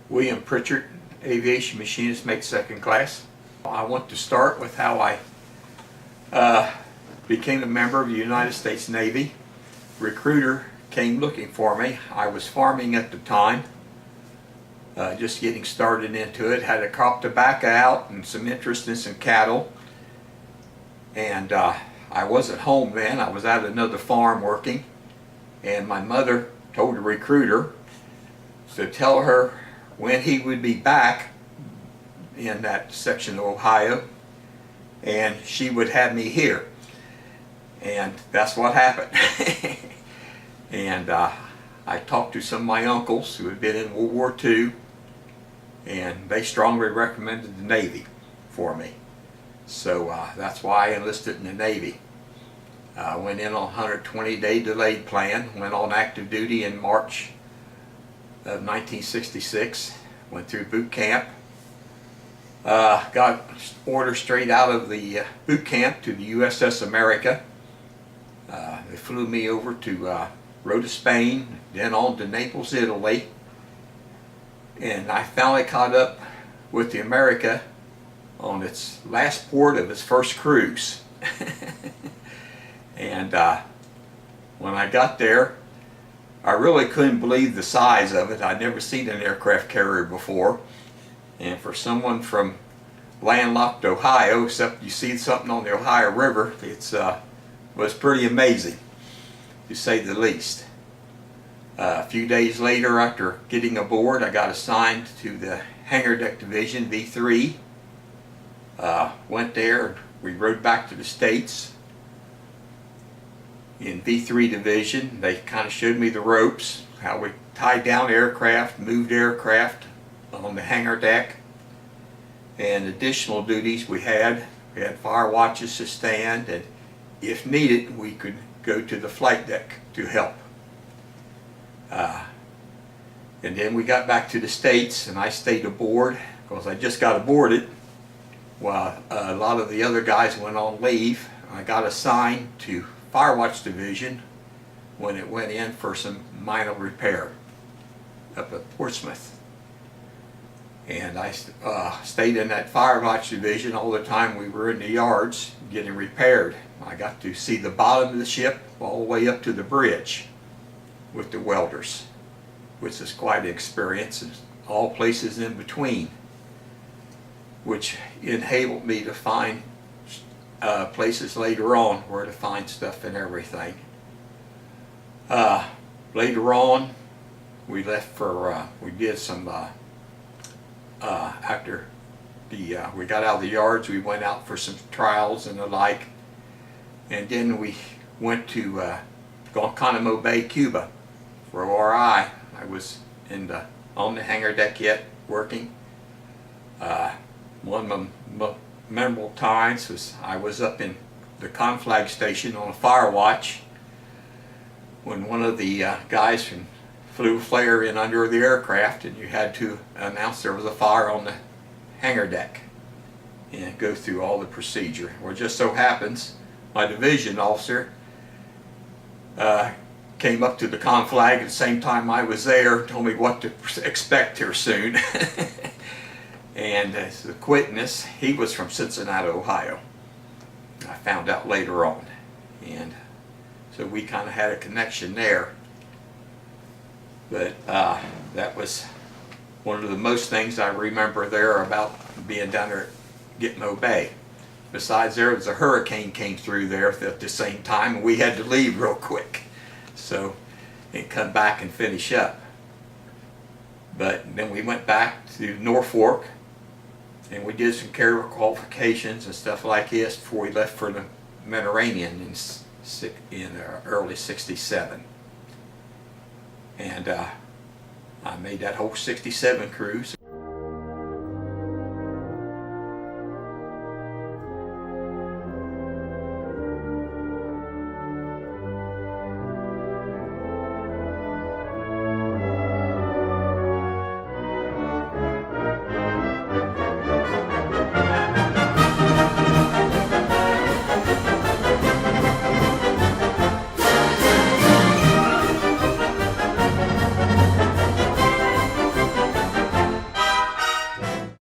William Pritchard, aviation machinist, mate second class. I want to start with how I became a member of the United States Navy. Recruiter came looking for me. I was farming at the time, just getting started into it. Had a crop tobacco out and some interest in some cattle. And I wasn't home then. I was at another farm working. And my mother told the recruiter to tell her when he would be back in that section of Ohio, and she would have me here. And that's what happened. And I talked to some of my uncles who had been in World War II, and they strongly recommended the Navy for me. So that's why I enlisted in the Navy. I went in on a 120-day delayed plan, went on active duty in March of 1966, went through boot camp, got orders straight out of the boot camp to the USS America. They flew me over to Rota, Spain, then on to Naples, Italy, and I finally caught up with the America on its last port of its first cruise. And when I got there, I really couldn't believe the size of it. I'd never seen an aircraft carrier before. And for someone from landlocked Ohio, except you see something on the Ohio River, it was pretty amazing, to say the least. A few days later, after getting aboard, I got assigned to the hangar deck division, V3. Went there, we rode back to the States. In V3 division, they kind of showed me the ropes, how we tied down aircraft, moved aircraft on the hangar deck, and additional duties we had fire watches to stand, and if needed we could go to the flight deck to help. And then we got back to the States, and I stayed aboard because I just got aboarded while a lot of the other guys went on leave. I got assigned to Fire Watch Division when it went in for some minor repair up at Portsmouth. And I stayed in that Fire Watch Division all the time we were in the yards getting repaired. I got to see the bottom of the ship all the way up to the bridge with the welders, which is quite an experience, and all places in between, which enabled me to find places later on where to find stuff and everything. Later on, we left for, we did some, after we got out of the yards, we went out for some trials and the like, and then we went to Guantanamo Bay, Cuba for ORI. I was on the hangar deck yet, working. One of my memorable times was I was up in the conflag station on a fire watch when one of the guys flew a flare in under the aircraft, and you had to announce there was a fire on the hangar deck and go through all the procedure. Well, it just so happens my division officer came up to the conflag at the same time I was there, told me what to expect here soon. And as a witness, he was from Cincinnati, Ohio. I found out later on. And so we kind of had a connection there. But that was one of the most things I remember there about being down there at Gitmo Bay. Besides, there was a hurricane came through there at the same time, and we had to leave real quick. So, and come back and finish up. But then we went back to Norfolk, and we did some carrier qualifications and stuff like this before we left for the Mediterranean in early '67. And I made that whole '67 cruise.